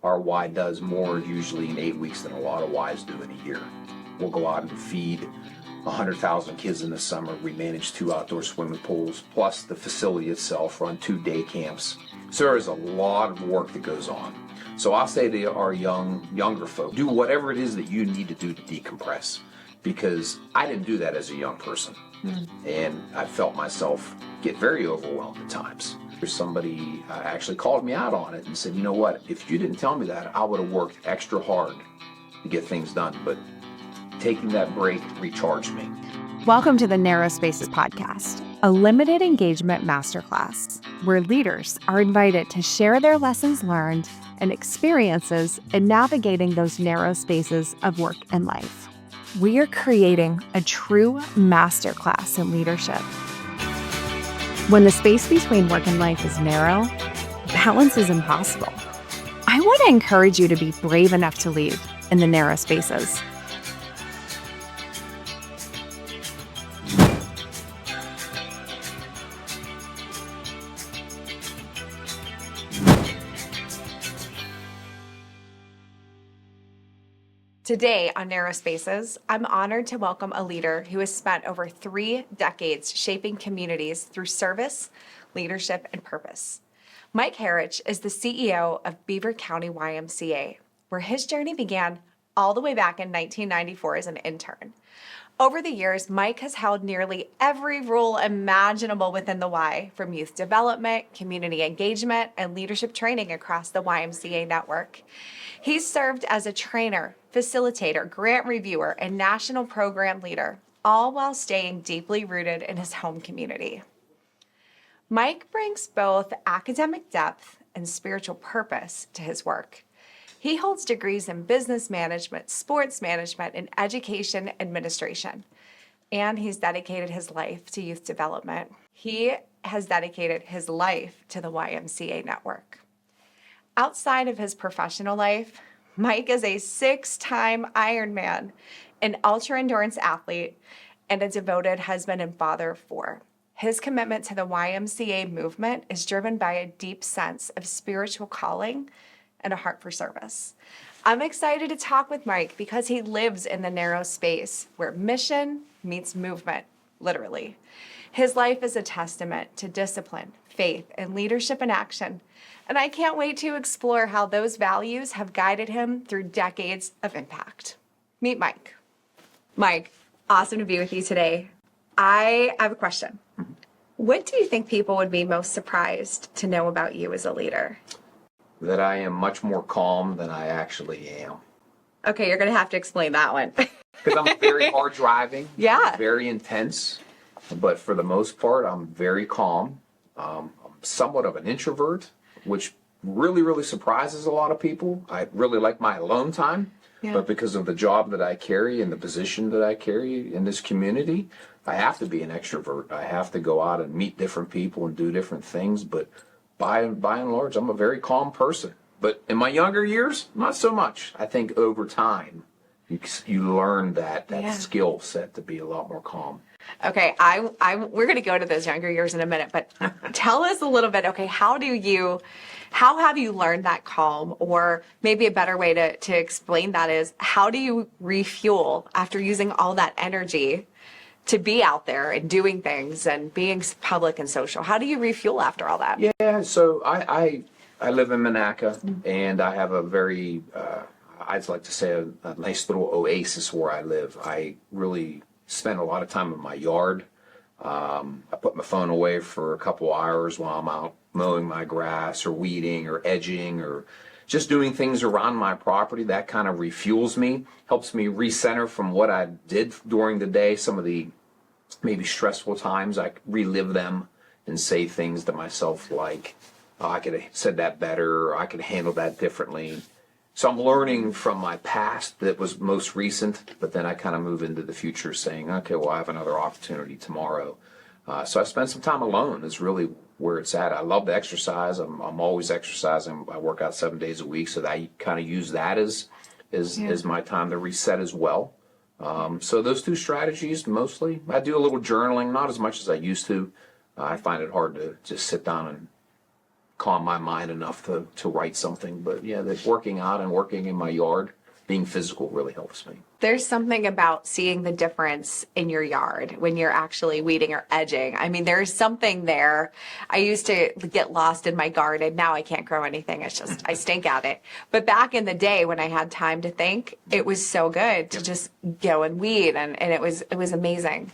Our Y does more usually in 8 weeks than a lot of Ys do in a year. We'll go out and feed 100,000 kids in the summer. We manage 2 outdoor swimming pools, plus the facility itself, run 2 day camps. So there is a lot of work that goes on. So I'll say to our younger folk, do whatever it is that you need to do to decompress, because I didn't do that as a young person. And I felt myself get very overwhelmed at times. Somebody actually called me out on it and said, you know what, if you didn't tell me that, I would have worked extra hard to get things done. But taking that break recharged me. Welcome to the NarrowSpaces podcast, a limited engagement masterclass where leaders are invited to share their lessons learned and experiences in navigating those narrow spaces of work and life. We are creating a true masterclass in leadership. When the space between work and life is narrow, balance is impossible. I want to encourage you to be brave enough to lead in the narrow spaces. Today on Narrow Spaces, I'm honored to welcome a leader who has spent over 3 decades shaping communities through service, leadership, and purpose. Mike Harich is the CEO of Beaver County YMCA, where his journey began all the way back in 1994 as an intern. Over the years, Mike has held nearly every role imaginable within the Y, from youth development, community engagement, and leadership training across the YMCA network. He's served as a trainer, facilitator, grant reviewer, and national program leader, all while staying deeply rooted in his home community. Mike brings both academic depth and spiritual purpose to his work. He holds degrees in business management, sports management, and education administration. And he's dedicated his life to youth development. He has dedicated his life to the YMCA network. Outside of his professional life, Mike is a 6-time Ironman, an ultra-endurance athlete, and a devoted husband and father of 4. His commitment to the YMCA movement is driven by a deep sense of spiritual calling and a heart for service. I'm excited to talk with Mike because he lives in the narrow space where mission meets movement, literally. His life is a testament to discipline, faith, and leadership in action. And I can't wait to explore how those values have guided him through decades of impact. Meet Mike. Mike, awesome to be with you today. I have a question. What do you think people would be most surprised to know about you as a leader? That I am much more calm than I actually am. Okay, you're going to have to explain that one. Because I'm very hard driving. Yeah. Very intense. But for the most part, I'm very calm. I'm somewhat of an introvert, which really, really surprises a lot of people. I really like my alone time. Yeah. But because of the job that I carry and the position that I carry in this community, I have to be an extrovert. I have to go out and meet different people and do different things. But by and large, I'm a very calm person. But in my younger years, not so much. I think over time, you learn that skill set to be a lot more calm. Okay, we're going to go to those younger years in a minute, but tell us a little bit, okay, how have you learned that calm? Or maybe a better way to explain that is, how do you refuel after using all that energy to be out there and doing things and being public and social? How do you refuel after all that? Yeah, so I live in Monaca, and I have a very, I'd like to say a nice little oasis where I live. I really spend a lot of time in my yard. I put my phone away for a couple hours while I'm out mowing my grass or weeding or edging or just doing things around my property. That kind of refuels me, helps me recenter from what I did during the day. Some of the maybe stressful times, I relive them and say things to myself like, oh, I could have said that better, or I could handle that differently. So I'm learning from my past that was most recent, but then I kind of move into the future saying, okay, well, I have another opportunity tomorrow. So I spend some time alone is really where it's at. I love to exercise. I'm always exercising. I work out 7 days a week, so that I kind of use that as my time to reset as well. So those 2 strategies mostly. I do a little journaling, not as much as I used to. I find it hard to just sit down and calm my mind enough to write something. But yeah, that working out and working in my yard, being physical really helps me. There's something about seeing the difference in your yard when you're actually weeding or edging. I mean, there's something there. I used to get lost in my garden. Now I can't grow anything. It's just, I stink at it. But back in the day when I had time to think, it was so good to just go and weed. And it was amazing.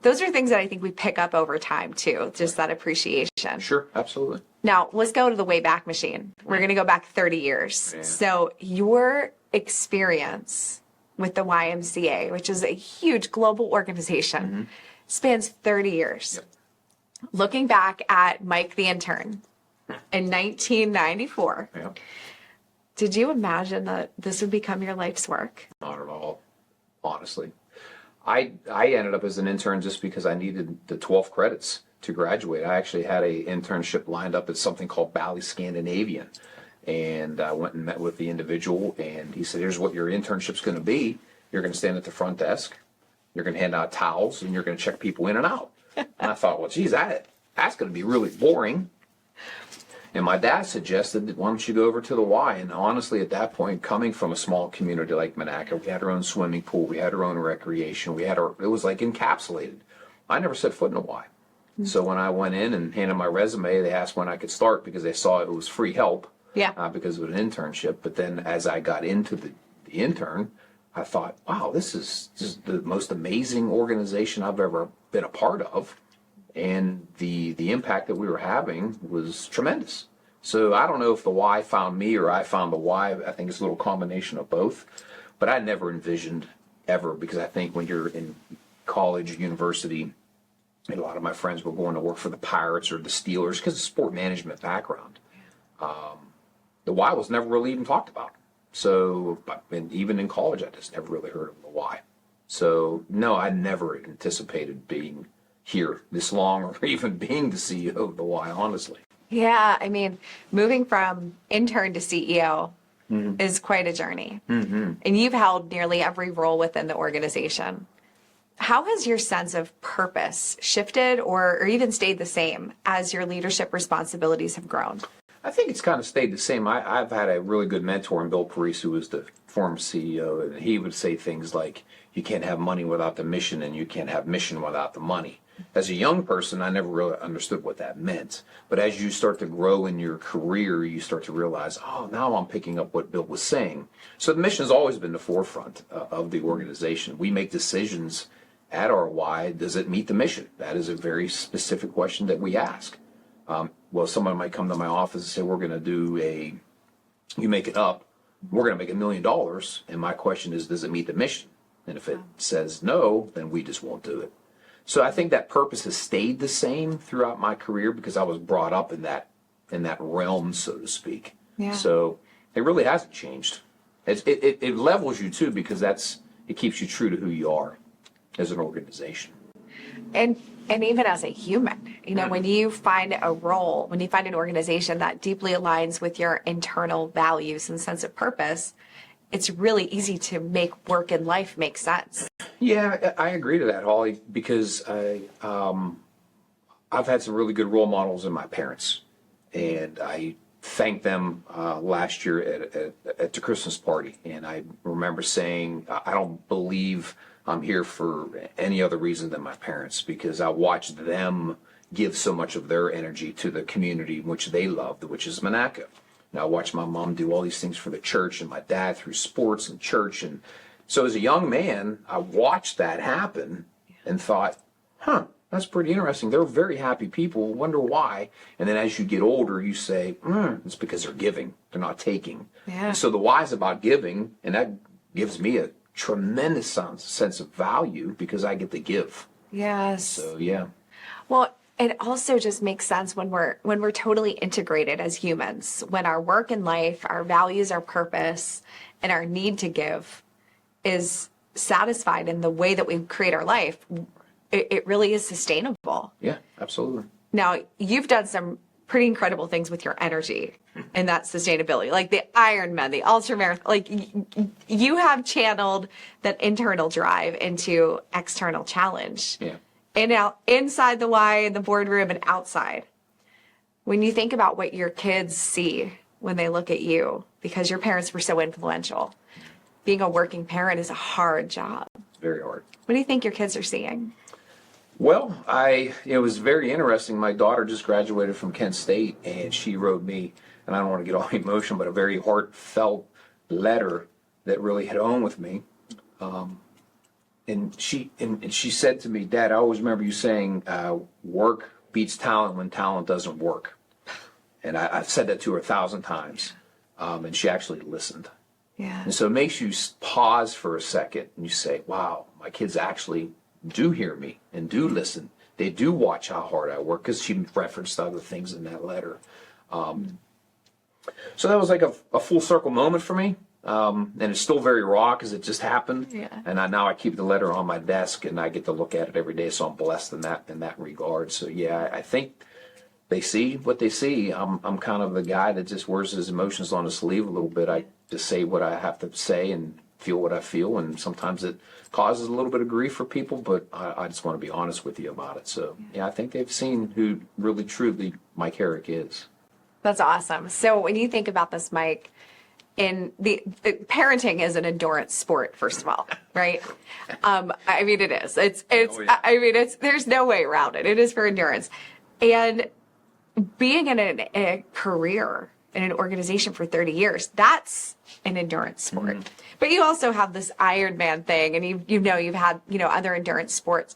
Those are things that I think we pick up over time too, just that appreciation. Sure, absolutely. Now, let's go to the Wayback Machine. We're going to go back 30 years. Yeah. So your experience with the YMCA, which is a huge global organization, spans 30 years. Yep. Looking back at Mike the intern in 1994, Yeah. did you imagine that this would become your life's work? Not at all, honestly. I ended up as an intern just because I needed the 12 credits to graduate. I actually had a internship lined up at something called Bally Scandinavian. And I went and met with the individual, and he said, here's what your internship's going to be. You're going to stand at the front desk, you're going to hand out towels, and you're going to check people in and out. And I thought, well, geez, that's going to be really boring. And my dad suggested, why don't you go over to the Y? And honestly, at that point, coming from a small community like Monaca, we had our own swimming pool, we had our own recreation, it was like encapsulated. I never set foot in a Y. So when I went in and handed my resume, they asked when I could start because they saw it was free help. Yeah. Because of an internship. But then as I got into the intern, I thought, wow, this is just the most amazing organization I've ever been a part of. And the impact that we were having was tremendous. So I don't know if the Y found me or I found the Y. I think it's a little combination of both. But I never envisioned ever, because I think when you're in college, university, a lot of my friends were going to work for the Pirates or the Steelers because of sport management background. The Y was never really even talked about. So, and even in college, I just never really heard of the Y. So, no, I never anticipated being here this long or even being the CEO of the Y, honestly. Yeah. I mean, moving from intern to CEO is quite a journey. And you've held nearly every role within the organization. How has your sense of purpose shifted or even stayed the same as your leadership responsibilities have grown? I think it's kind of stayed the same. I've had a really good mentor in Bill Parise, who was the former CEO, and he would say things like, you can't have money without the mission, and you can't have mission without the money. As a young person, I never really understood what that meant. But as you start to grow in your career, you start to realize, oh, now I'm picking up what Bill was saying. So the mission has always been the forefront of the organization. We make decisions at our Y. Does it meet the mission? That is a very specific question that we ask. Well, someone might come to my office and say, we're going to do you make it up, we're going to make $1 million. And my question is, does it meet the mission? And if it says no, then we just won't do it. So I think that purpose has stayed the same throughout my career because I was brought up in that realm, so to speak. Yeah. So it really hasn't changed. It levels you too, because it keeps you true to who you are as an organization. And even as a human, when you find a role, when you find an organization that deeply aligns with your internal values and sense of purpose, it's really easy to make work and life make sense. Yeah, I agree to that, Holly, because I've had some really good role models in my parents, and I thanked them last year at the Christmas party. And I remember saying, I don't believe I'm here for any other reason than my parents, because I watched them give so much of their energy to the community which they loved, which is Monaca. Now I watched my mom do all these things for the church, and my dad through sports and church. And so as a young man, I watched that happen and thought, that's pretty interesting. They're very happy people. Wonder why. And then as you get older, you say, it's because they're giving. They're not taking. Yeah. And so the why is about giving, and that gives me a tremendous sense of value because I get to give. Yes. So yeah. Well, it also just makes sense when we're totally integrated as humans, when our work and life, our values, our purpose, and our need to give is satisfied in the way that we create our life. It really is sustainable. Yeah, absolutely. Now, you've done some pretty incredible things with your energy and that sustainability, like the Ironman, the ultramarathon. Like you have channeled that internal drive into external challenge. Yeah. And out inside the Y, in the boardroom, and outside. When you think about what your kids see when they look at you, because your parents were so influential, being a working parent is a hard job. Very hard. What do you think your kids are seeing? Well, it was very interesting. My daughter just graduated from Kent State, and she wrote me, and I don't want to get all emotional, but a very heartfelt letter that really hit home with me. And she said to me, Dad, I always remember you saying, work beats talent when talent doesn't work. And I've said that to her 1,000 times, and she actually listened. Yeah. And so it makes you pause for a second, and you say, wow, my kids actually do hear me and do listen. They do watch how hard I work, because she referenced other things in that letter. So that was like a full circle moment for me. And it's still very raw because it just happened. Yeah. And now I keep the letter on my desk, and I get to look at it every day. So I'm blessed in that regard. So yeah, I think they see what they see. I'm kind of the guy that just wears his emotions on his sleeve a little bit. I just say what I have to say and feel what I feel, and sometimes it causes a little bit of grief for people, but I just want to be honest with you about it. So yeah, I think they've seen who really truly Mike Harich is. That's awesome. So when you think about this, Mike, in the parenting is an endurance sport, first of all, right? I mean, it is. It's. Oh, yeah. I mean, there's no way around it. It is for endurance, and being in a career in an organization for 30 years, that's an endurance sport. Mm-hmm. But you also have this Ironman thing, and you've had other endurance sports.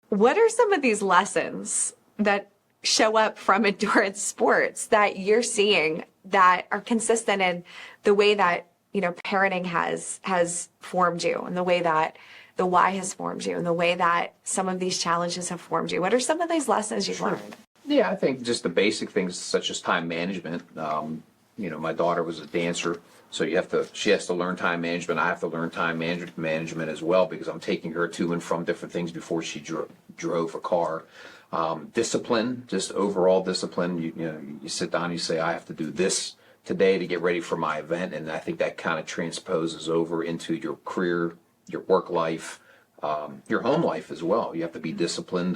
What are some of these lessons that show up from endurance sports that you're seeing that are consistent in the way that parenting has formed you, and the way that the why has formed you, and the way that some of these challenges have formed you? What are some of these lessons you've learned? Yeah, I think just the basic things such as time management. My daughter was a dancer, so she has to learn time management. I have to learn time management as well, because I'm taking her to and from different things before she drove a car. Discipline, just overall discipline. You sit down and you say, I have to do this today to get ready for my event, and I think that kind of transposes over into your career, your work life, your home life as well. You have to be disciplined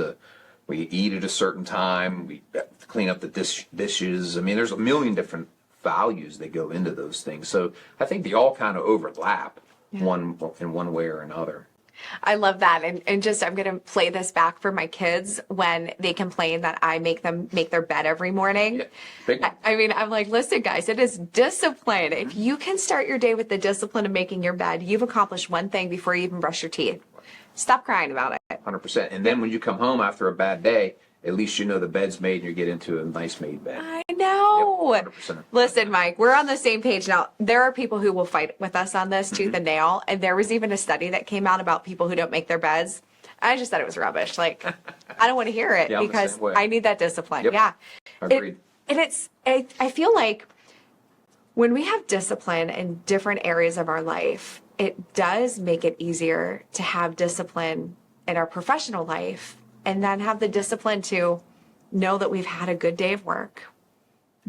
we eat at a certain time, we have to clean up the dishes. I mean, there's a million different values that go into those things. So I think they all kind of overlap in one way or another. I love that. And just, I'm going to play this back for my kids when they complain that I make them make their bed every morning. Yeah, big one. I mean, I'm like, listen, guys, it is discipline. If you can start your day with the discipline of making your bed, you've accomplished one thing before you even brush your teeth. Stop crying about it. 100%. And then when you come home after a bad day, at least you know the bed's made and you get into a nice made bed. I know. Yep, 100%. Listen, Mike, we're on the same page now. There are people who will fight with us on this tooth and nail. And there was even a study that came out about people who don't make their beds. I just thought it was rubbish. Like, I don't want to hear it because I need that discipline. Yep. Yeah. Agreed. I feel like when we have discipline in different areas of our life, it does make it easier to have discipline in our professional life, and then have the discipline to know that we've had a good day of work.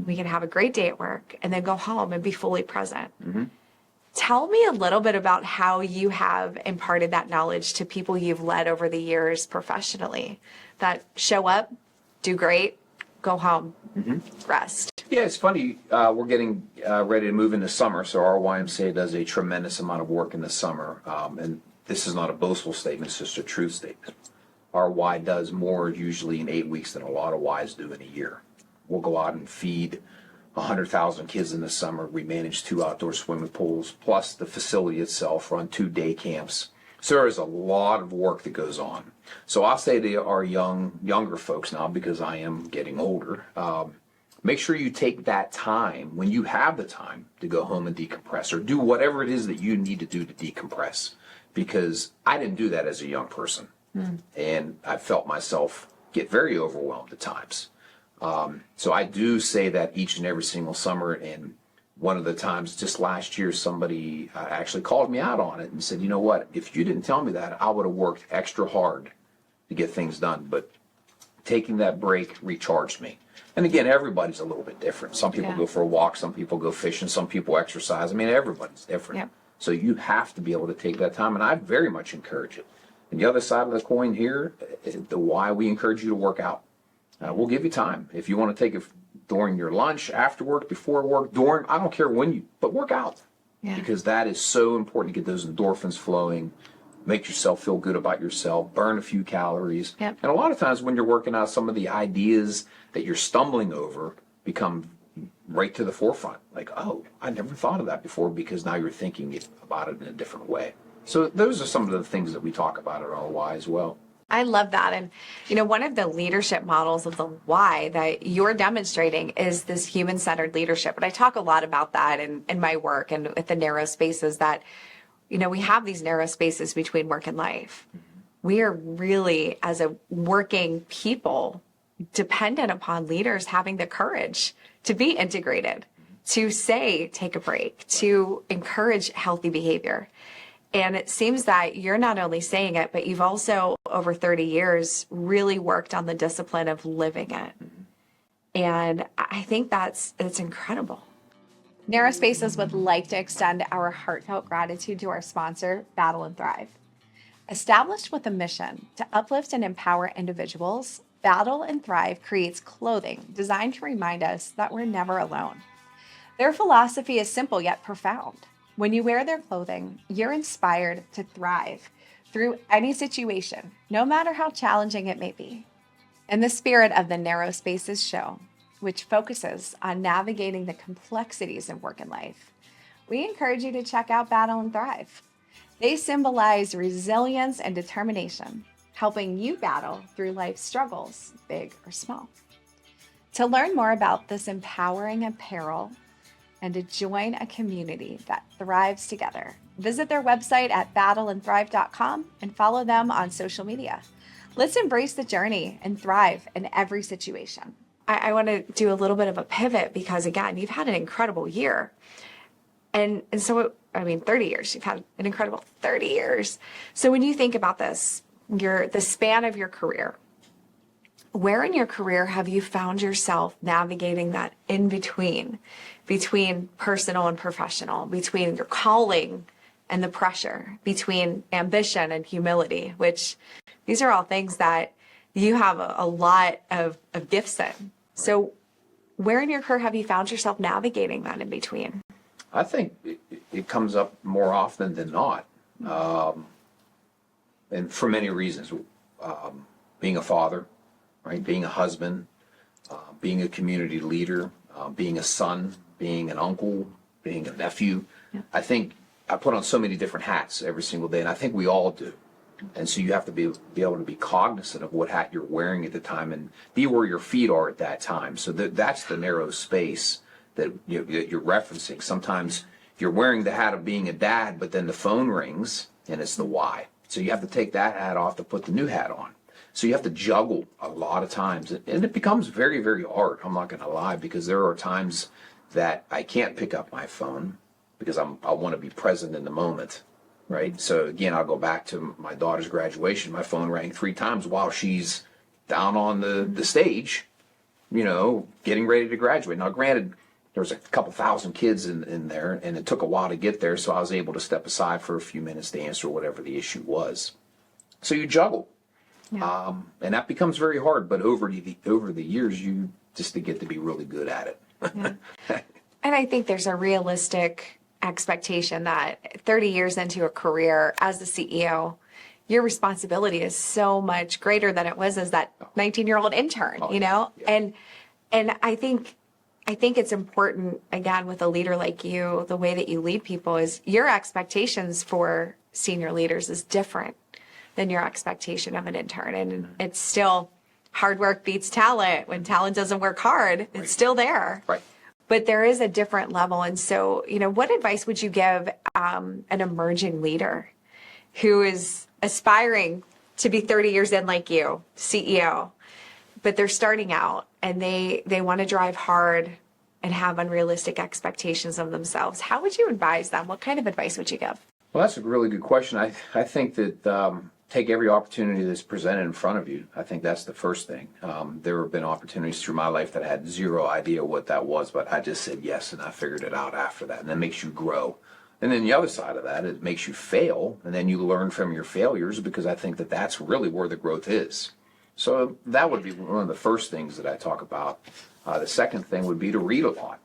We can have a great day at work and then go home and be fully present. Mm-hmm. Tell me a little bit about how you have imparted that knowledge to people you've led over the years professionally, that show up, do great, go home, rest. Yeah, it's funny. We're getting ready to move into summer, so our YMCA does a tremendous amount of work in the summer. And this is not a boastful statement, it's just a truth statement. Our Y does more usually in 8 weeks than a lot of Ys do in a year. We'll go out and feed 100,000 kids in the summer. We manage 2 outdoor swimming pools, plus the facility itself, run 2 day camps. So there is a lot of work that goes on. So I'll say to our younger folks now, because I am getting older, make sure you take that time when you have the time to go home and decompress, or do whatever it is that you need to do to decompress. Because I didn't do that as a young person. And I felt myself get very overwhelmed at times. So I do say that each and every single summer. And one of the times just last year, somebody actually called me out on it and said, you know what, if you didn't tell me that, I would have worked extra hard to get things done. But taking that break recharged me. And again, everybody's a little bit different. Some people go for a walk, some people go fishing, some people exercise. I mean, everybody's different. Yeah. So you have to be able to take that time. And I very much encourage it. And the other side of the coin here, the why we encourage you to work out. We'll give you time. If you want to take during your lunch, after work, before work, during, I don't care when but work out. Yeah. Because that is so important to get those endorphins flowing, make yourself feel good about yourself, burn a few calories. Yep. And a lot of times when you're working out, some of the ideas that you're stumbling over become right to the forefront. Like, oh, I never thought of that before, because now you're thinking about it in a different way. So those are some of the things that we talk about at RY as well. I love that. And, one of the leadership models of the why that you're demonstrating is this human-centered leadership. And I talk a lot about that in my work and with the narrow spaces that, we have these narrow spaces between work and life. We are really, as a working people, dependent upon leaders having the courage to be integrated, to say, take a break, to encourage healthy behavior. And it seems that you're not only saying it, but you've also, over 30 years, really worked on the discipline of living it. And I think it's incredible. NarrowSpaces would like to extend our heartfelt gratitude to our sponsor, Battle and Thrive. Established with a mission to uplift and empower individuals, Battle and Thrive creates clothing designed to remind us that we're never alone. Their philosophy is simple yet profound. When you wear their clothing, you're inspired to thrive through any situation, no matter how challenging it may be. In the spirit of the NarrowSpaces Show, which focuses on navigating the complexities of work and life, we encourage you to check out Battle and Thrive. They symbolize resilience and determination, helping you battle through life's struggles, big or small. To learn more about this empowering apparel and to join a community that thrives together, visit their website at battleandthrive.com and follow them on social media. Let's embrace the journey and thrive in every situation. I want to do a little bit of a pivot because, again, you've had an incredible year. And so, 30 years. You've had an incredible 30 years. So when you think about this, the span of your career, where in your career have you found yourself navigating that in between personal and professional, between your calling and the pressure, between ambition and humility, which these are all things that you have a lot of gifts in. So where in your career have you found yourself navigating that in between? I think it comes up more often than not. And for many reasons. Being a father, right? Being a husband, being a community leader, being a son, being an uncle, being a nephew. Yeah. I think I put on so many different hats every single day, and I think we all do. And so you have to be able to be cognizant of what hat you're wearing at the time and be where your feet are at that time. So that's the narrow space that you're referencing. Sometimes you're wearing the hat of being a dad, but then the phone rings and it's the why. So you have to take that hat off to put the new hat on. So you have to juggle a lot of times. And it becomes very, very hard. I'm not going to lie, because there are times that I can't pick up my phone because I want to be present in the moment. Right. So again, I'll go back to my daughter's graduation. My phone rang 3 times while she's down on the stage, getting ready to graduate. Now, granted, there was a couple thousand kids in there, and it took a while to get there. So I was able to step aside for a few minutes to answer whatever the issue was. So you juggle. Yeah. And that becomes very hard. But over the years, you just get to be really good at it. Yeah. And I think there's a realistic expectation that 30 years into a career as the CEO, your responsibility is so much greater than it was as that 19-year-old intern, Yeah. And I think it's important, again, with a leader like you, the way that you lead people is your expectations for senior leaders is different than your expectation of an intern. And it's still hard work beats talent. When talent doesn't work hard, it's still there. Right. But there is a different level. And so, what advice would you give an emerging leader who is aspiring to be 30 years in like you, CEO, but they're starting out and they want to drive hard and have unrealistic expectations of themselves? How would you advise them? What kind of advice would you give? Well, that's a really good question. I think that take every opportunity that's presented in front of you. I think that's the first thing. There have been opportunities through my life that I had zero idea what that was, but I just said yes, and I figured it out after that, and that makes you grow. And then the other side of that, it makes you fail, and then you learn from your failures, because I think that that's really where the growth is. So that would be one of the first things that I talk about. The second thing would be to read a lot.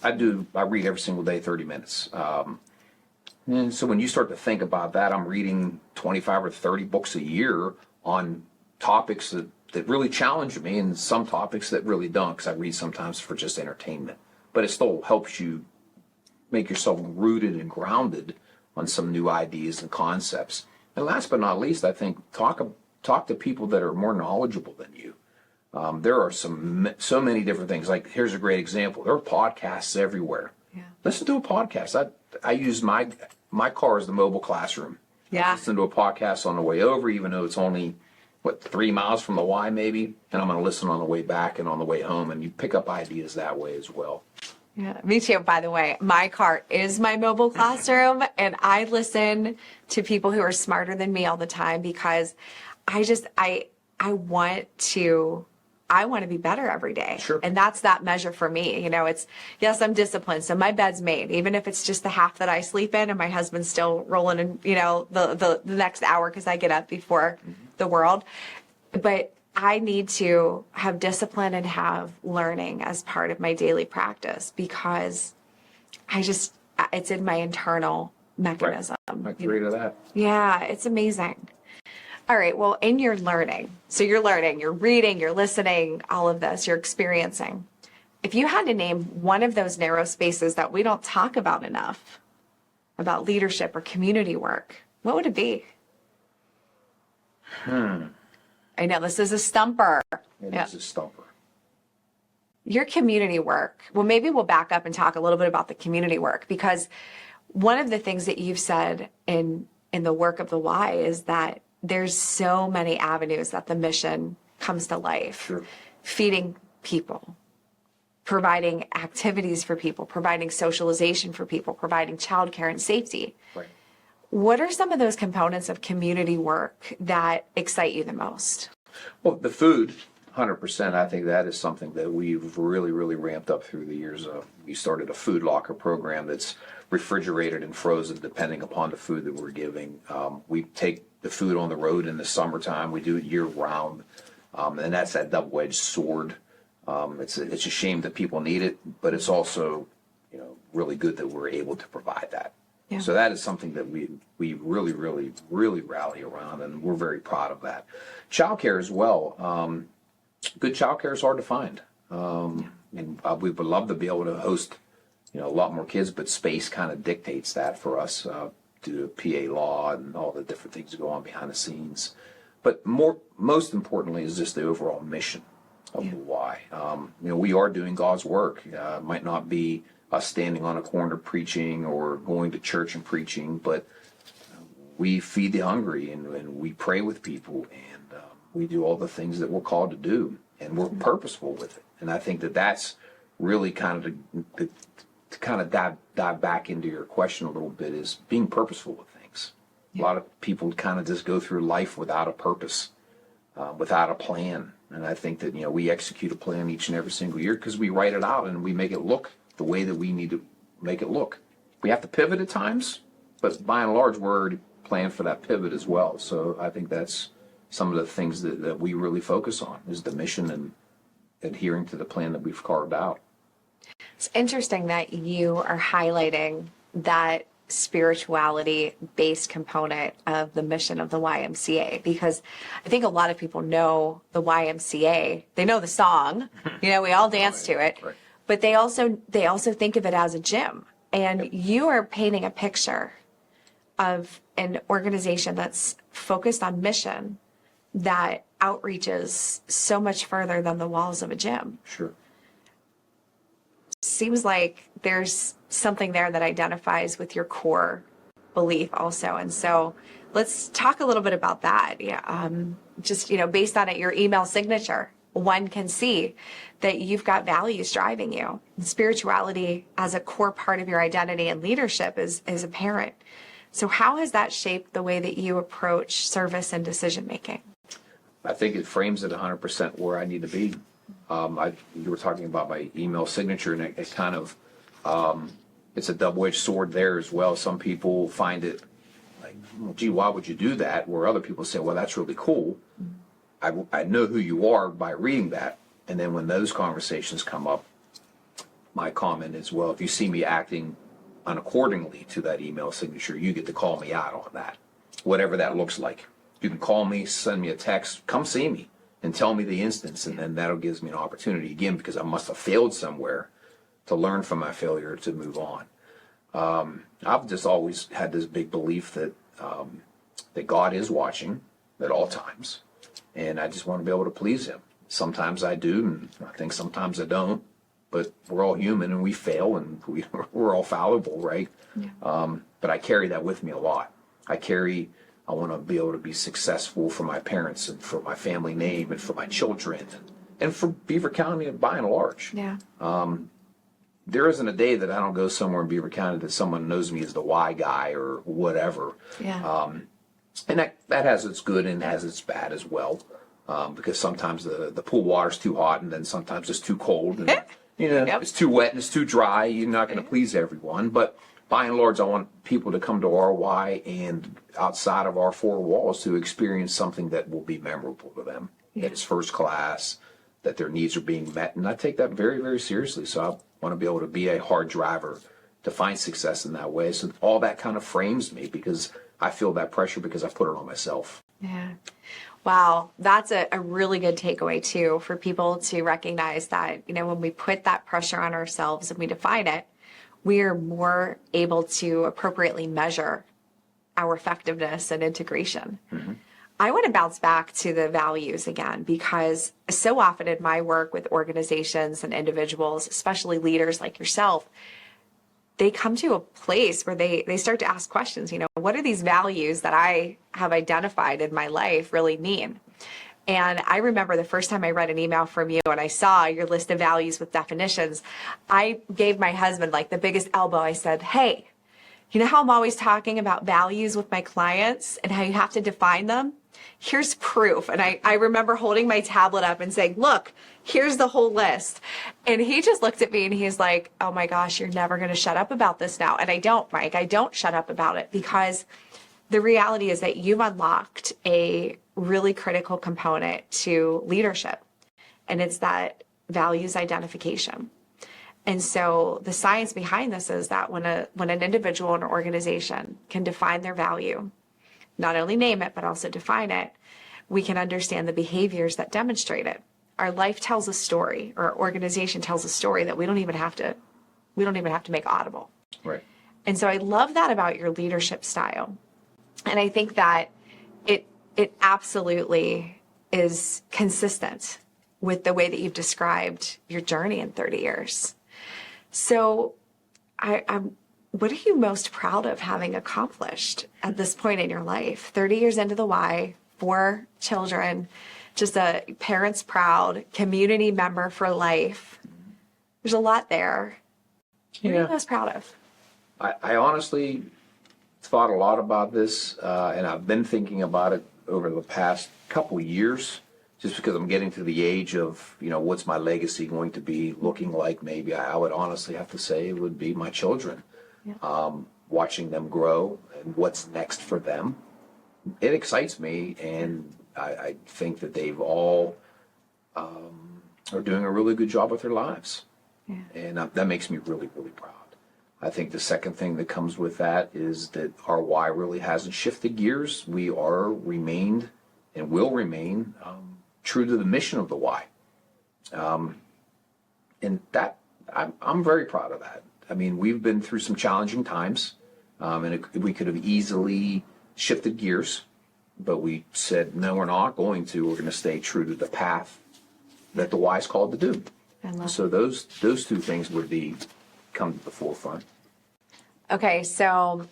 I read every single day, 30 minutes. And so when you start to think about that, I'm reading 25 or 30 books a year on topics that really challenge me, and some topics that really don't, because I read sometimes for just entertainment. But it still helps you make yourself rooted and grounded on some new ideas and concepts. And last but not least, I think talk to people that are more knowledgeable than you. There are so many different things. Like, here's a great example. There are podcasts everywhere. Yeah. Listen to a podcast. I use my car as the mobile classroom. Yeah. I listen to a podcast on the way over, even though it's only 3 miles from the Y maybe, and I'm going to listen on the way back and on the way home, and you pick up ideas that way as well. Yeah, me too. By the way, my car is my mobile classroom, and I listen to people who are smarter than me all the time, because I want to be better every day. Sure. And that's that measure for me. It's, yes, I'm disciplined. So my bed's made, even if it's just the half that I sleep in, and my husband's still rolling in, the next hour, because I get up before the world. But I need to have discipline and have learning as part of my daily practice, because it's in my internal mechanism. Right. I agree to that. Yeah, it's amazing. All right. Well, in your learning, so you're learning, you're reading, you're listening, all of this, you're experiencing. If you had to name one of those narrow spaces that we don't talk about enough, about leadership or community work, what would it be? I know this is a stumper. It is a stumper. Your community work. Well, maybe we'll back up and talk a little bit about the community work, because one of the things that you've said in the work of the Y is that there's so many avenues that the mission comes to life. Sure. Feeding people, providing activities for people, providing socialization for people, providing childcare and safety. Right. What are some of those components of community work that excite you the most? Well, the food, 100%. I think that is something that we've really, really ramped up through the years. We started a food locker program that's refrigerated and frozen depending upon the food that we're giving. We take the food on the road in the summertime. We do it year round. And that's that double-edged sword. It's a shame that people need it, but it's also, really good that we're able to provide that. Yeah. So that is something that we really, really, really rally around, and we're very proud of that. Childcare as well. Good childcare is hard to find. And we would love to be able to host, a lot more kids, but space kind of dictates that for us due to PA law and all the different things that go on behind the scenes. But most importantly is just the overall mission of the Y. We are doing God's work. It might not be us standing on a corner preaching or going to church and preaching, but we feed the hungry, and we pray with people, and we do all the things that we're called to do, and we're purposeful with it. And I think that that's really kind of to kind of dive back into your question a little bit, is being purposeful with things. Yeah. A lot of people kind of just go through life without a purpose, without a plan. And I think that, we execute a plan each and every single year because we write it out and we make it look the way that we need to make it look. We have to pivot at times, but by and large, we're already planning for that pivot as well. So I think that's some of the things that we really focus on, is the mission and adhering to the plan that we've carved out. It's interesting that you are highlighting that spirituality-based component of the mission of the YMCA, because I think a lot of people know the YMCA. They know the song, we all dance to it, right. But they also think of it as a gym. And you are painting a picture of an organization that's focused on mission that outreaches so much further than the walls of a gym. Sure. Seems like there's something there that identifies with your core belief also. And so let's talk a little bit about that. Yeah, just, based on your email signature, one can see that you've got values driving you. And spirituality as a core part of your identity and leadership is apparent. So how has that shaped the way that you approach service and decision making? I think it frames it 100% where I need to be. You were talking about my email signature, and it kind of, it's a double-edged sword there as well. Some people find it like, well, gee, why would you do that? Where other people say, well, that's really cool. I know who you are by reading that. And then when those conversations come up, my comment is, well, if you see me acting unaccordingly to that email signature, you get to call me out on that, whatever that looks like. You can call me, send me a text, come see me and tell me the instance. And then that'll gives me an opportunity again, because I must have failed somewhere, to learn from my failure to move on. I've just always had this big belief that that God is watching at all times, and I just want to be able to please Him. Sometimes I do, and I think sometimes I don't. But we're all human, and we fail, and we're all fallible, right? Yeah. But I carry that with me a lot. I want to be able to be successful for my parents and for my family name and for my children and for Beaver County by and large. Yeah. There isn't a day that I don't go somewhere in Beaver County that someone knows me as the Y guy or whatever. Yeah. And that has its good and has its bad as well. Because sometimes the pool water's too hot, and then sometimes it's too cold, and Yep. it's too wet and it's too dry. You're not going to please everyone. But by and large, I want people to come to our Y and outside of our four walls to experience something that will be memorable to them. Yeah. That is first class, that their needs are being met. And I take that very, very seriously. So I want to be able to be a hard driver to find success in that way. So all that kind of frames me, because I feel that pressure because I put it on myself. Yeah. Wow. That's a really good takeaway too, for people to recognize that, when we put that pressure on ourselves and we define it, we are more able to appropriately measure our effectiveness and integration. Mm-hmm. I want to bounce back to the values again, because so often in my work with organizations and individuals, especially leaders like yourself, they come to a place where they start to ask questions, what do these values that I have identified in my life really mean? And I remember the first time I read an email from you and I saw your list of values with definitions, I gave my husband like the biggest elbow. I said, hey, you know how I'm always talking about values with my clients and how you have to define them? Here's proof. And I remember holding my tablet up and saying, look, here's the whole list. And he just looked at me and he's like, oh my gosh, you're never going to shut up about this now. And I don't, Mike, I don't shut up about it, because the reality is that you've unlocked a really critical component to leadership. And it's that values identification. And so the science behind this is that when an individual in an organization can define their value, not only name it, but also define it, we can understand the behaviors that demonstrate it. Our life tells a story, or our organization tells a story that we don't even have to make audible. Right. And so I love that about your leadership style. And I think that it absolutely is consistent with the way that you've described your journey in 30 years. So what are you most proud of having accomplished at this point in your life? 30 years into the Y, 4 children, just a parents proud, community member for life. There's a lot there. What are you most proud of? I honestly thought a lot about this, and I've been thinking about it over the past couple years, just because I'm getting to the age of, what's my legacy going to be looking like? Maybe I would honestly have to say it would be my children. Yeah. Watching them grow and what's next for them. It excites me, and I think that they've all are doing a really good job with their lives. Yeah. And that makes me really, really proud. I think the second thing that comes with that is that our Y really hasn't shifted gears. We are remained and will remain true to the mission of the Y. And that I'm very proud of that. I mean, we've been through some challenging times, and we could have easily shifted gears, but we said, no, we're not going to. We're going to stay true to the path that the Y is called to do. So those two things would come to the forefront. Okay, so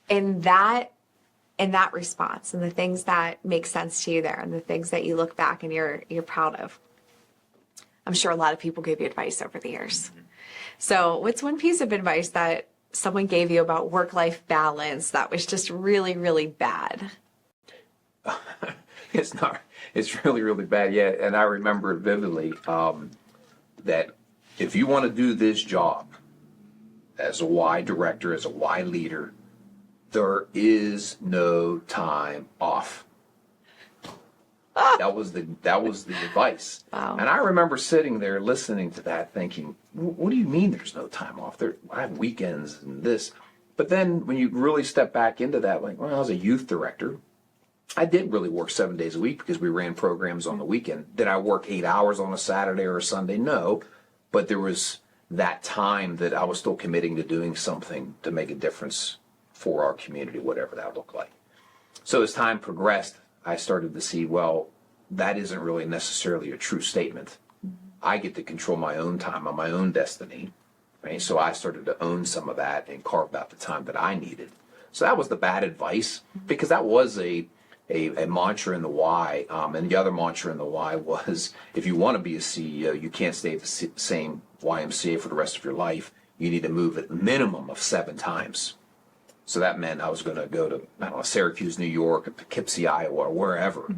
in that response, and the things that make sense to you there, and the things that you look back and you're proud of, I'm sure a lot of people gave you advice over the years. Mm-hmm. So what's one piece of advice that someone gave you about work-life balance that was just really, really bad? It's really, really bad. Yeah. And I remember it vividly, that if you want to do this job as a Y director, as a Y leader, there is no time off. That was the advice. Wow. And I remember sitting there listening to that thinking, what do you mean there's no time off? I have weekends and this. But then when you really step back into that, like, well, I was a youth director. I did really work 7 days a week because we ran programs on the weekend. Did I work 8 hours on a Saturday or a Sunday? No. But there was that time that I was still committing to doing something to make a difference for our community, whatever that looked like. So as time progressed, I started to see, well, that isn't really necessarily a true statement. I get to control my own time and my own destiny, right? So I started to own some of that and carve out the time that I needed. So that was the bad advice, because that was a mantra in the why. And the other mantra in the why was, if you want to be a CEO, you can't stay at the same YMCA for the rest of your life. You need to move at minimum of 7 times. So that meant I was going to go to, I don't know, Syracuse, New York, Poughkeepsie, Iowa, or wherever. Mm-hmm.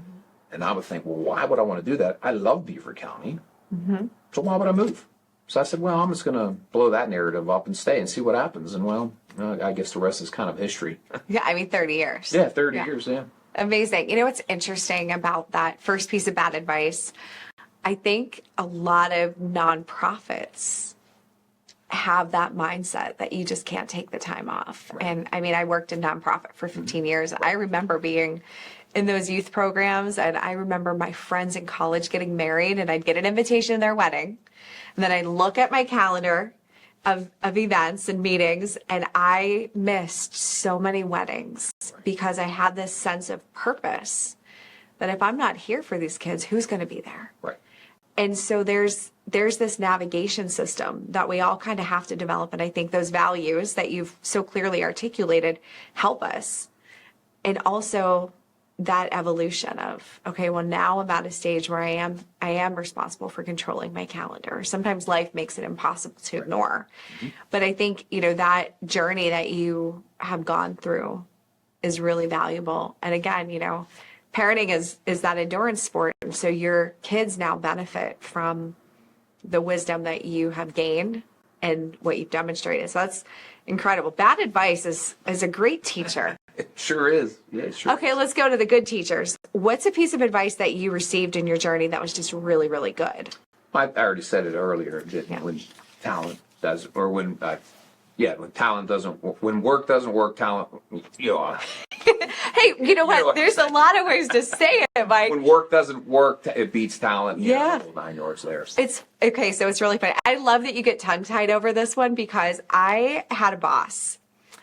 And I would think, well, why would I want to do that? I love Beaver County. Mm-hmm. So why would I move? So I said, well, I'm just going to blow that narrative up and stay and see what happens. And well, I guess the rest is kind of history. Yeah, I mean, 30 years. Yeah, 30 years, yeah. Amazing. You know what's interesting about that first piece of bad advice? I think a lot of nonprofits have that mindset that you just can't take the time off. Right. And I mean, I worked in nonprofit for 15 years. I remember being in those youth programs, and I remember my friends in college getting married, and I'd get an invitation to their wedding. And then I'd look at my calendar of events and meetings, and I missed so many weddings because I had this sense of purpose that if I'm not here for these kids, who's going to be there? Right. And so there's this navigation system that we all kind of have to develop. And I think those values that you've so clearly articulated help us. And also that evolution of, okay, well, now I'm at a stage where I am responsible for controlling my calendar. Sometimes life makes it impossible to ignore. Mm-hmm. But I think, that journey that you have gone through is really valuable. And again, parenting is that endurance sport. And so your kids now benefit from the wisdom that you have gained and what you've demonstrated. So that's incredible. Bad advice is a great teacher. It sure is. Yeah, it sure. Okay, let's go to the good teachers. What's a piece of advice that you received in your journey that was just really, really good? I already said it earlier, that when talent does, or when talent doesn't, when work doesn't work, talent, Hey, you know what? There's a lot of ways to say it, Mike. When work doesn't work, it beats talent. Yeah. 9 yards there. It's okay. So it's really funny. I love that you get tongue tied over this one, because I had a boss,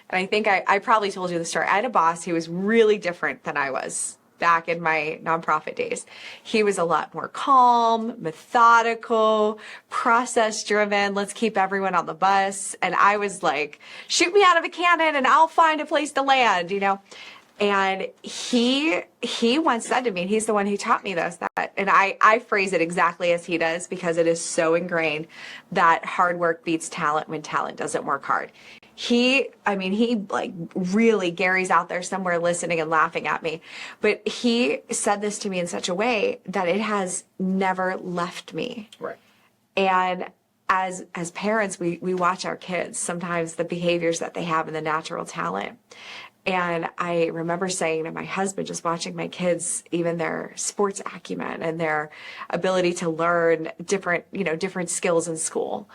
and I think I probably told you the story. I had a boss who was really different than I was back in my nonprofit days. He was a lot more calm, methodical, process driven. Let's keep everyone on the bus. And I was like, shoot me out of a cannon and I'll find a place to land, And he once said to me, and he's the one who taught me this, and I phrase it exactly as he does, because it is so ingrained, that hard work beats talent when talent doesn't work hard. He like really, Gary's out there somewhere listening and laughing at me, but he said this to me in such a way that it has never left me. Right. And as parents, we watch our kids, sometimes the behaviors that they have and the natural talent. And I remember saying to my husband, just watching my kids, even their sports acumen and their ability to learn different skills in school.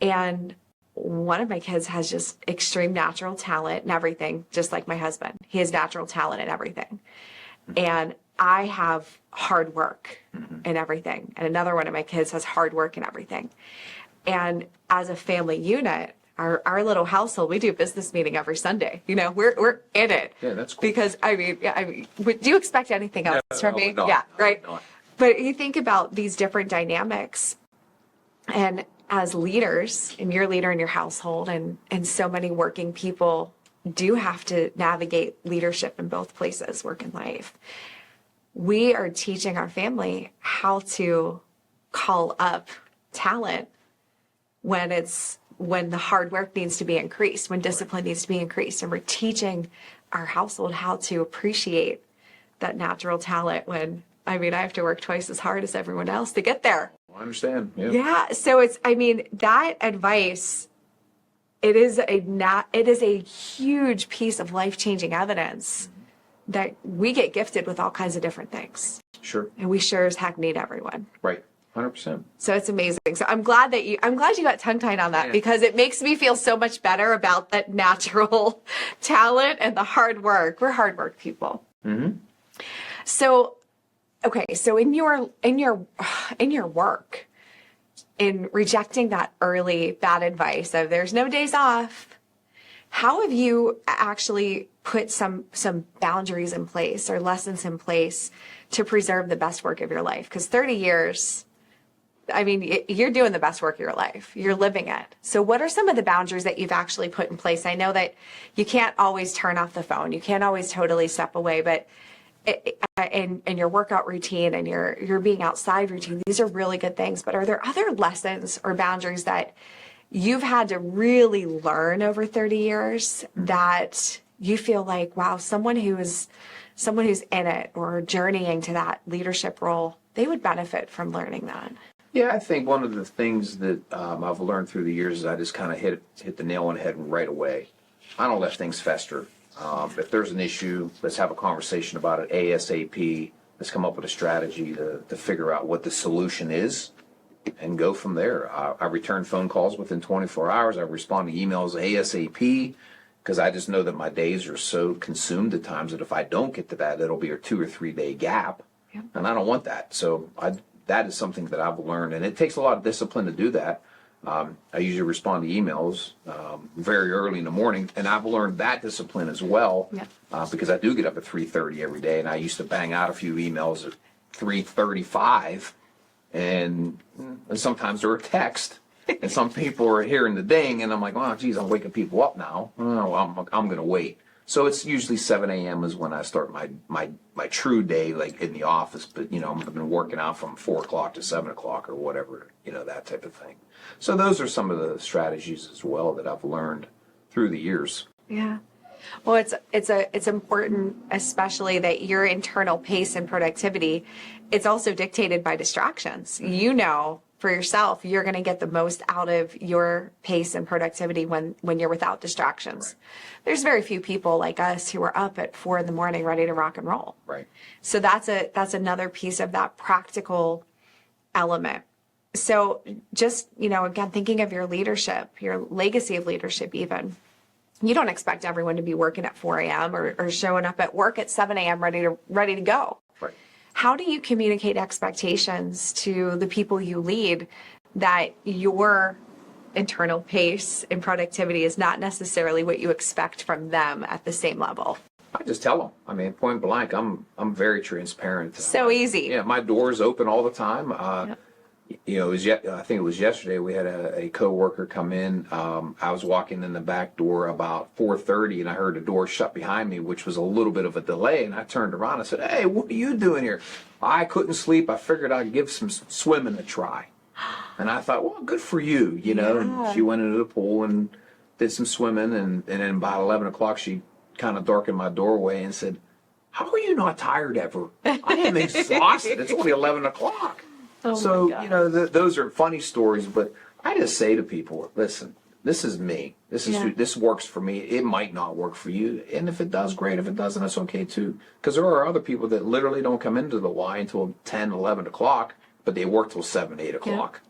And one of my kids has just extreme natural talent and everything, just like my husband. He has natural talent in everything. And I have hard work in everything. And another one of my kids has hard work in everything. And as a family unit, our little household, we do a business meeting every Sunday. We're in it. Yeah, that's cool. Because do you expect anything else from me? No, right. No. But you think about these different dynamics, and as leaders, and you're a leader in your household, and so many working people do have to navigate leadership in both places, work and life. We are teaching our family how to call up talent when the hard work needs to be increased, when discipline needs to be increased. And we're teaching our household how to appreciate that natural talent when, I have to work twice as hard as everyone else to get there. I understand. Yeah. Yeah. So that advice, it is a huge piece of life-changing evidence that we get gifted with all kinds of different things, Sure. and we sure as heck need everyone. Right. 100%. So it's amazing. So I'm glad you got tongue tied on that, Yeah. because it makes me feel so much better about that natural talent and the hard work. We're hard work people. Mm-hmm. So, okay. So in your work, in rejecting that early bad advice of there's no days off, how have you actually put some boundaries in place or lessons in place to preserve the best work of your life? Because 30 years, I mean, you're doing the best work of your life. You're living it. So what are some of the boundaries that you've actually put in place? I know that you can't always turn off the phone. You can't always totally step away, but in your workout routine and your being outside routine, these are really good things. But are there other lessons or boundaries that you've had to really learn over 30 years that you feel like, wow, someone who's in it or journeying to that leadership role, they would benefit from learning that? Yeah, I think one of the things that I've learned through the years is I just kind of hit the nail on the head right away. I don't let things fester. If there's an issue, let's have a conversation about it ASAP. Let's come up with a strategy to figure out what the solution is and go from there. I return phone calls within 24 hours. I respond to emails ASAP because I just know that my days are so consumed at times that if I don't get to that, it'll be a 2 or 3 day gap. Yeah. And I don't want that. So that is something that I've learned, and it takes a lot of discipline to do that. I usually respond to emails very early in the morning, and I've learned that discipline as well. Yeah. Because I do get up at 3:30 every day, and I used to bang out a few emails at 3:35, and sometimes they're a text, and some people are hearing the ding, and I'm like, oh, geez, I'm waking people up now. Oh, I'm going to wait. So it's usually 7 a.m. is when I start my true day, like in the office. But, I've been working out from 4 o'clock to 7 o'clock or whatever, that type of thing. So those are some of the strategies as well that I've learned through the years. Yeah. Well, it's important, especially that your internal pace and productivity, it's also dictated by distractions. For yourself, you're going to get the most out of your pace and productivity when you're without distractions. Right. There's very few people like us who are up at 4 a.m. ready to rock and roll. Right. So that's another piece of that practical element. So just, again, thinking of your leadership, your legacy of leadership even, you don't expect everyone to be working at 4 a.m. or showing up at work at 7 a.m. ready to go. Right. How do you communicate expectations to the people you lead that your internal pace and productivity is not necessarily what you expect from them at the same level? I just tell them. I mean, point blank, I'm very transparent. So easy. Yeah, my door's open all the time. Yep. I think it was yesterday we had a coworker come in. I was walking in the back door about 4:30, and I heard the door shut behind me, which was a little bit of a delay. And I turned around and said, "Hey, what are you doing here?" I couldn't sleep. I figured I'd give some swimming a try. And I thought, well, good for you, Yeah. And she went into the pool and did some swimming, and then about 11 o'clock, she kind of darkened my doorway and said, "How are you not tired ever? I am exhausted. It's only 11 o'clock." Oh So, my God. those are funny stories, but I just say to people, listen, this is me. This works for me. It might not work for you. And if it does, great. If it doesn't, that's okay too. Because there are other people that literally don't come into the Y until 10, 11 o'clock, but they work till 7, 8 o'clock.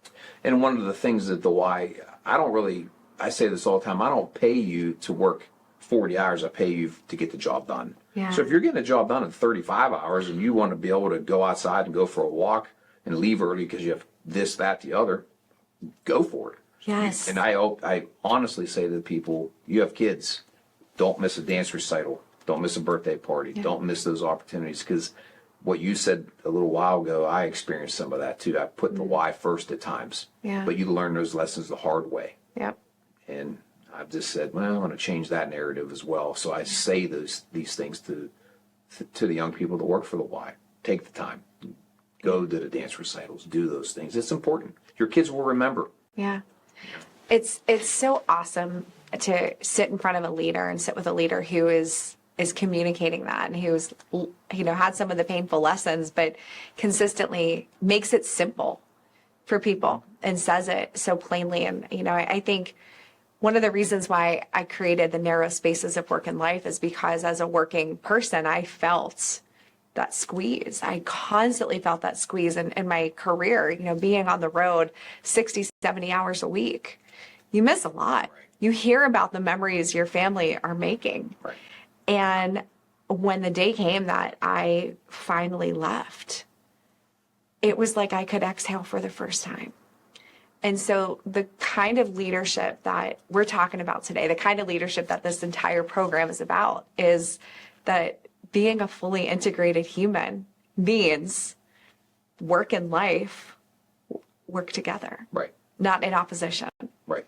Yeah. And one of the things that the Y, I say this all the time, I don't pay you to work 40 hours. I pay you to get the job done. Yeah. So if you're getting a job done in 35 hours and you want to be able to go outside and go for a walk and leave early because you have this, that, the other, go for it. Yes. And I honestly say to people, you have kids, don't miss a dance recital. Don't miss a birthday party. Yeah. Don't miss those opportunities, because what you said a little while ago, I experienced some of that too. I put the why first at times. Yeah. But you learn those lessons the hard way. Yep. And I've just said, well, I want to change that narrative as well. So I say these things to the young people that work for the Y. Take the time. Go to the dance recitals. Do those things. It's important. Your kids will remember. Yeah. It's so awesome to sit in front of a leader and sit with a leader who is communicating that, and who's had some of the painful lessons, but consistently makes it simple for people and says it so plainly. And I think one of the reasons why I created the narrow spaces of work and life is because as a working person, I felt that squeeze. I constantly felt that squeeze in my career, being on the road 60, 70 hours a week. You miss a lot. Right. You hear about the memories your family are making. Right. And when the day came that I finally left, it was like I could exhale for the first time. And so the kind of leadership that we're talking about today, the kind of leadership that this entire program is about, is that being a fully integrated human means work and life work together, Right. not in opposition. Right.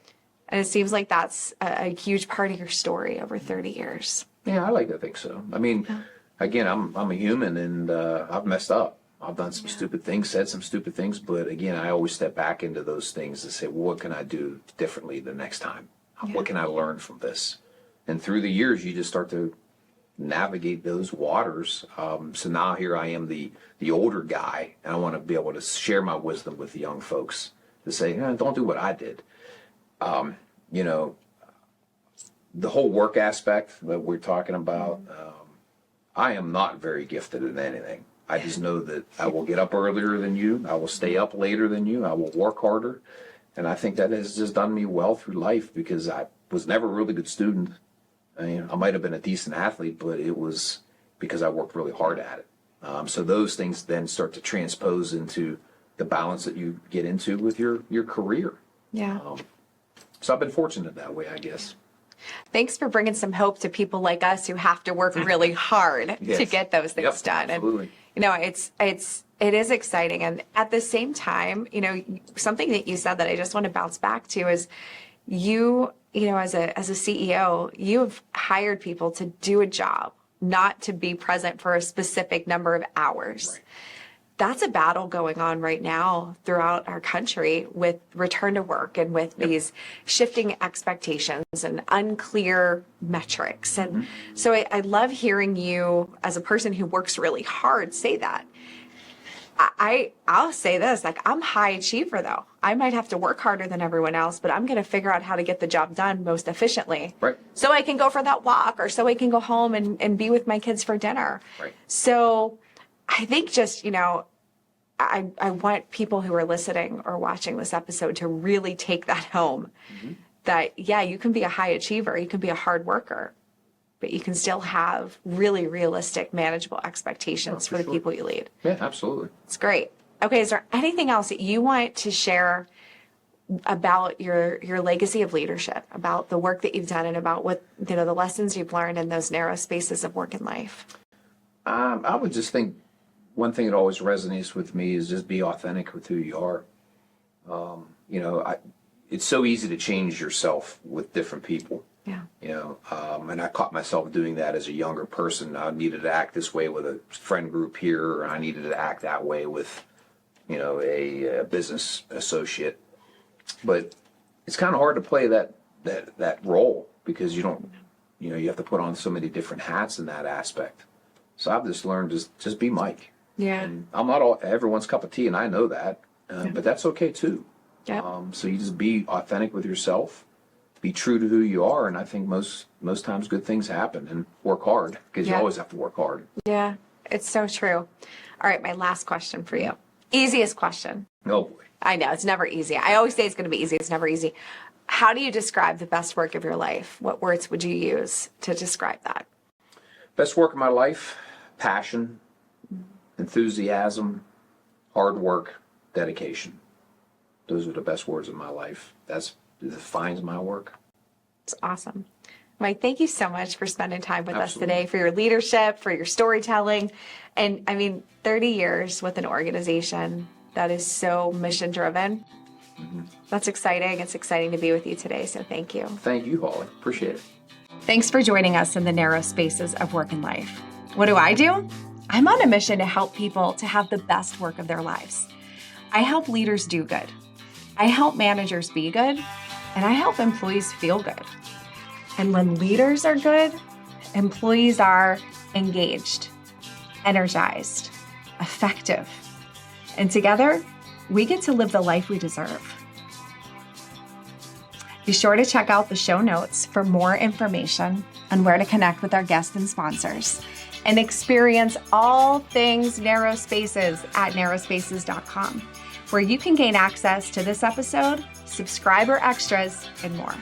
And it seems like that's a huge part of your story over 30 years. Yeah, I like to think so. I mean, again, I'm a human, and I've messed up. I've done some stupid things, said some stupid things, but again, I always step back into those things and say, well, what can I do differently the next time? What can I learn from this? And through the years, you just start to navigate those waters. So now here I am, the older guy, and I want to be able to share my wisdom with the young folks to say, don't do what I did. The whole work aspect that we're talking about, I am not very gifted in anything. I just know that I will get up earlier than you. I will stay up later than you. I will work harder. And I think that has just done me well through life because I was never a really good student. I might have been a decent athlete, but it was because I worked really hard at it. So those things then start to transpose into the balance that you get into with your career. Yeah. So I've been fortunate that way, I guess. Thanks for bringing some hope to people like us who have to work really hard Yes. to get those things done. Absolutely. And it is exciting. And at the same time, something that you said that I just want to bounce back to is you as a CEO, you have hired people to do a job, not to be present for a specific number of hours. Right. That's a battle going on right now throughout our country with return to work and with these shifting expectations and unclear metrics. And so I love hearing you as a person who works really hard say that. I'll say this, I'm a high achiever though. I might have to work harder than everyone else, but I'm going to figure out how to get the job done most efficiently. Right. So I can go for that walk or so I can go home and be with my kids for dinner. Right. So I think just, I want people who are listening or watching this episode to really take that home. That, you can be a high achiever, you can be a hard worker, but you can still have really realistic, manageable expectations for the people you lead. Yeah, absolutely. It's great. Okay, is there anything else that you want to share about your legacy of leadership, about the work that you've done and about what, the lessons you've learned in those narrow spaces of work and life? I would just think one thing that always resonates with me is just be authentic with who you are. It's so easy to change yourself with different people. Yeah. And I caught myself doing that as a younger person. I needed to act this way with a friend group here, or I needed to act that way with, a business associate. But it's kind of hard to play that role because you have to put on so many different hats in that aspect. So I've just learned just be Mike. Yeah. And I'm not everyone's cup of tea, and I know that, but that's okay too. Yeah. So you just be authentic with yourself, be true to who you are, and I think most times good things happen. And work hard because you always have to work hard. Yeah, it's so true. All right, my last question for you. Easiest question. Oh boy. I know, it's never easy. I always say it's going to be easy. It's never easy. How do you describe the best work of your life? What words would you use to describe that? Best work of my life: passion, enthusiasm, hard work, dedication. Those are the best words of my life. That defines my work. It's awesome. Mike, thank you so much for spending time with us Absolutely. today, for your leadership, for your storytelling. And 30 years with an organization that is so mission driven. That's exciting. It's exciting to be with you today. So thank you. Thank you, Holly. Appreciate it. Thanks for joining us in the narrow spaces of work and life. What do? I'm on a mission to help people to have the best work of their lives. I help leaders do good. I help managers be good, and I help employees feel good. And when leaders are good, employees are engaged, energized, effective. And together, we get to live the life we deserve. Be sure to check out the show notes for more information on where to connect with our guests and sponsors and experience all things Narrow Spaces at narrowspaces.com, where you can gain access to this episode, subscriber extras, and more.